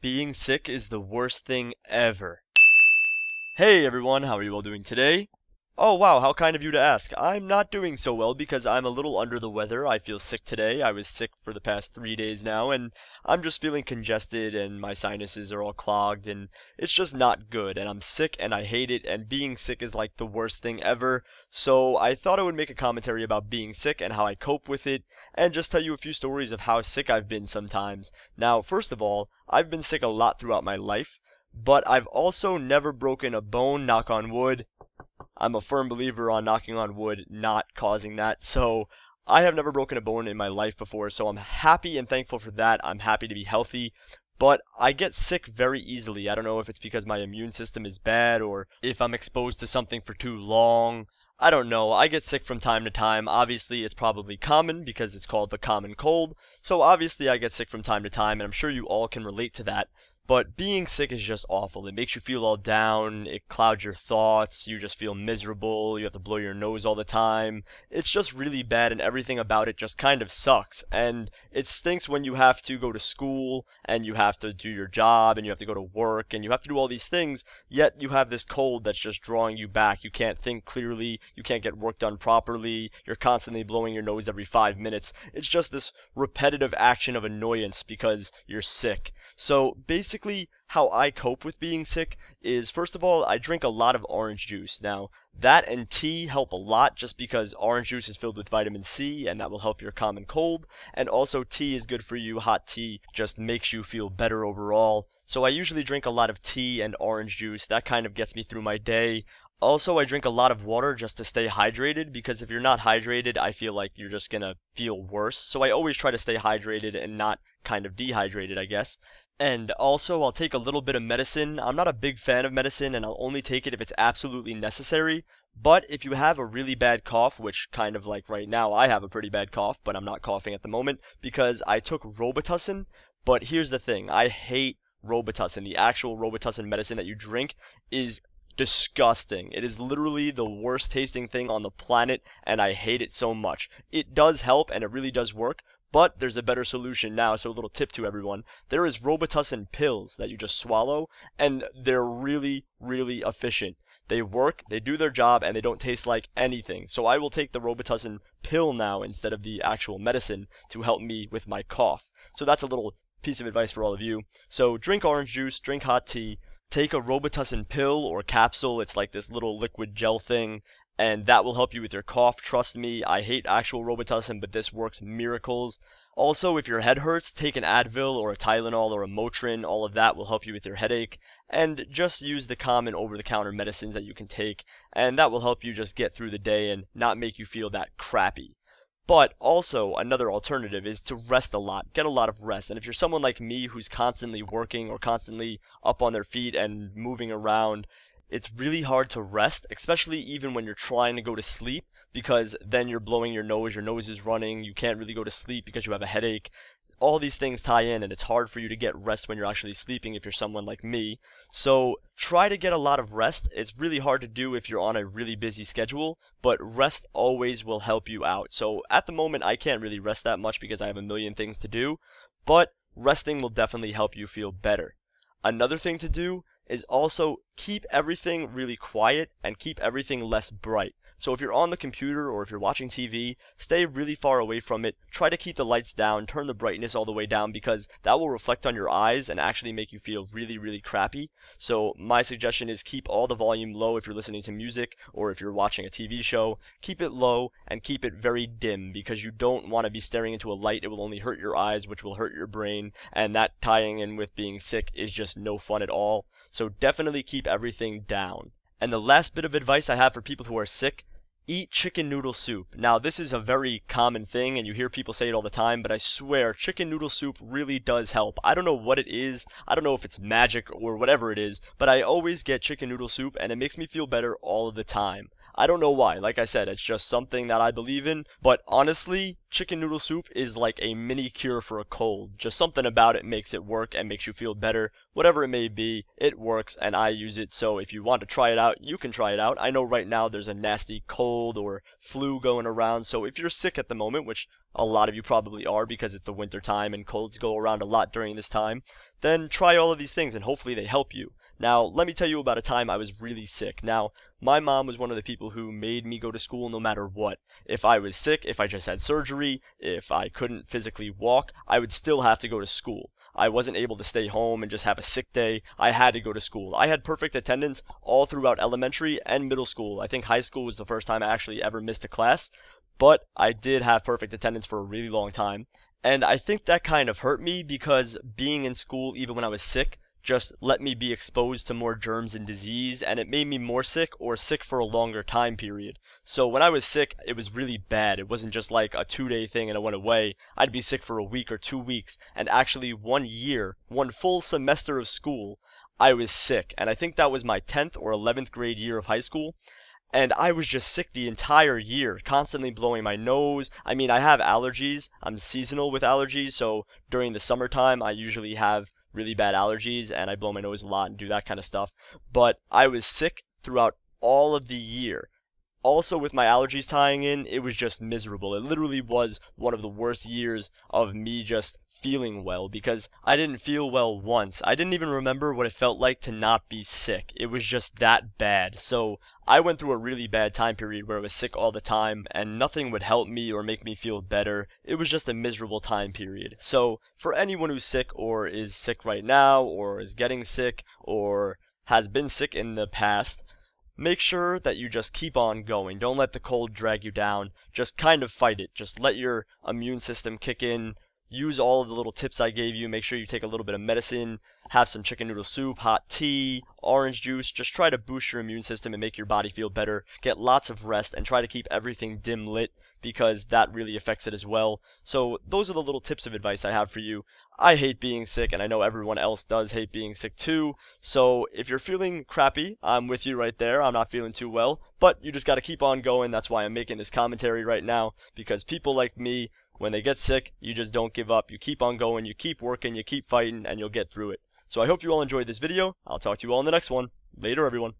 Being sick is the worst thing ever. Hey everyone, how are you all doing today? Oh wow, how kind of you to ask. I'm not doing so well because I'm a little under the weather. I feel sick today. I was sick for the past 3 days now, and I'm just feeling congested and my sinuses are all clogged and it's just not good. And I'm sick and I hate it, and being sick is like the worst thing ever. So I thought I would make a commentary about being sick and how I cope with it, and just tell you a few stories of how sick I've been sometimes. Now, first of all, I've been sick a lot throughout my life, but I've also never broken a bone, knock on wood. I'm a firm believer on knocking on wood not causing that, so I have never broken a bone in my life before, so I'm happy and thankful for that. I'm happy to be healthy, but I get sick very easily. I don't know if it's because my immune system is bad or if I'm exposed to something for too long. I don't know. I get sick from time to time. Obviously, it's probably common because it's called the common cold, so obviously I get sick from time to time, and I'm sure you all can relate to that. But being sick is just awful. It makes you feel all down, it clouds your thoughts, you just feel miserable, you have to blow your nose all the time. It's just really bad, and everything about it just kind of sucks. And it stinks when you have to go to school, and you have to do your job, and you have to go to work, and you have to do all these things, yet you have this cold that's just drawing you back. You can't think clearly, you can't get work done properly, you're constantly blowing your nose every 5 minutes. It's just this repetitive action of annoyance because you're sick. So basically, how I cope with being sick is, first of all, I drink a lot of orange juice. Now, that and tea help a lot just because orange juice is filled with vitamin C and that will help your common cold. And also, tea is good for you. Hot tea just makes you feel better overall. So I usually drink a lot of tea and orange juice. That kind of gets me through my day. Also, I drink a lot of water just to stay hydrated, because if you're not hydrated, I feel like you're just gonna feel worse. So I always try to stay hydrated and not kind of dehydrated, I guess. And also, I'll take a little bit of medicine. I'm not a big fan of medicine, and I'll only take it if it's absolutely necessary. But if you have a really bad cough, which kind of like right now, I have a pretty bad cough, but I'm not coughing at the moment because I took Robitussin. But here's the thing, I hate Robitussin. The actual Robitussin medicine that you drink is disgusting. It is literally the worst tasting thing on the planet, and I hate it so much. It does help, and it really does work, but there's a better solution now, so a little tip to everyone. There is Robitussin pills that you just swallow, and they're really, really efficient. They work, they do their job, and they don't taste like anything. So I will take the Robitussin pill now instead of the actual medicine to help me with my cough. So that's a little piece of advice for all of you. So drink orange juice, drink hot tea, take a Robitussin pill or capsule. It's like this little liquid gel thing, and that will help you with your cough. Trust me, I hate actual Robitussin, but this works miracles. Also, if your head hurts, take an Advil or a Tylenol or a Motrin. All of that will help you with your headache. And just use the common over-the-counter medicines that you can take, and that will help you just get through the day and not make you feel that crappy. But also, another alternative is to rest a lot. Get a lot of rest. And if you're someone like me who's constantly working or constantly up on their feet and moving around, it's really hard to rest, especially even when you're trying to go to sleep, because then you're blowing your nose is running, you can't really go to sleep because you have a headache. All these things tie in, and it's hard for you to get rest when you're actually sleeping if you're someone like me. So try to get a lot of rest. It's really hard to do if you're on a really busy schedule, but rest always will help you out. So at the moment, I can't really rest that much because I have a million things to do, but resting will definitely help you feel better. Another thing to do is also keep everything really quiet and keep everything less bright. So if you're on the computer or if you're watching TV, stay really far away from it. Try to keep the lights down, turn the brightness all the way down, because that will reflect on your eyes and actually make you feel really, really crappy. So my suggestion is keep all the volume low if you're listening to music or if you're watching a TV show. Keep it low and keep it very dim, because you don't want to be staring into a light. It will only hurt your eyes, which will hurt your brain, and that tying in with being sick is just no fun at all. So definitely keep everything down. And the last bit of advice I have for people who are sick: eat chicken noodle soup. Now, this is a very common thing, and you hear people say it all the time, but I swear, chicken noodle soup really does help. I don't know what it is, I don't know if it's magic or whatever it is, but I always get chicken noodle soup, and it makes me feel better all of the time. I don't know why. Like I said, it's just something that I believe in, but honestly, chicken noodle soup is like a mini cure for a cold. Just something about it makes it work and makes you feel better. Whatever it may be, it works and I use it, so if you want to try it out, you can try it out. I know right now there's a nasty cold or flu going around, so if you're sick at the moment, which a lot of you probably are because it's the winter time and colds go around a lot during this time, then try all of these things and hopefully they help you. Now, let me tell you about a time I was really sick. Now, my mom was one of the people who made me go to school no matter what. If I was sick, if I just had surgery, if I couldn't physically walk, I would still have to go to school. I wasn't able to stay home and just have a sick day. I had to go to school. I had perfect attendance all throughout elementary and middle school. I think high school was the first time I actually ever missed a class, but I did have perfect attendance for a really long time. And I think that kind of hurt me because being in school even when I was sick just let me be exposed to more germs and disease, and it made me more sick or sick for a longer time period. So when I was sick, it was really bad. It wasn't just like a 2-day thing and it went away. I'd be sick for a week or 2 weeks, and actually 1 year, 1 full semester of school, I was sick. And I think that was my 10th or 11th grade year of high school. And I was just sick the entire year, constantly blowing my nose. I mean, I have allergies. I'm seasonal with allergies, so during the summertime, I usually have really bad allergies and I blow my nose a lot and do that kind of stuff. But I was sick throughout all of the year. Also, with my allergies tying in, it was just miserable. It literally was one of the worst years of me just feeling well because I didn't feel well once. I didn't even remember what it felt like to not be sick. It was just that bad. So I went through a really bad time period where I was sick all the time and nothing would help me or make me feel better. It was just a miserable time period. So for anyone who's sick or is sick right now or is getting sick or has been sick in the past, make sure that you just keep on going. Don't let the cold drag you down. Just kind of fight it. Just let your immune system kick in. Use all of the little tips I gave you. Make sure you take a little bit of medicine, have some chicken noodle soup, hot tea, orange juice. Just try to boost your immune system and make your body feel better. Get lots of rest and try to keep everything dim lit because that really affects it as well. So those are the little tips of advice I have for you. I hate being sick and I know everyone else does hate being sick too. So if you're feeling crappy, I'm with you right there. I'm not feeling too well, but you just got to keep on going. That's why I'm making this commentary right now, because people like me, when they get sick, you just don't give up. You keep on going, you keep working, you keep fighting, and you'll get through it. So I hope you all enjoyed this video. I'll talk to you all in the next one. Later, everyone.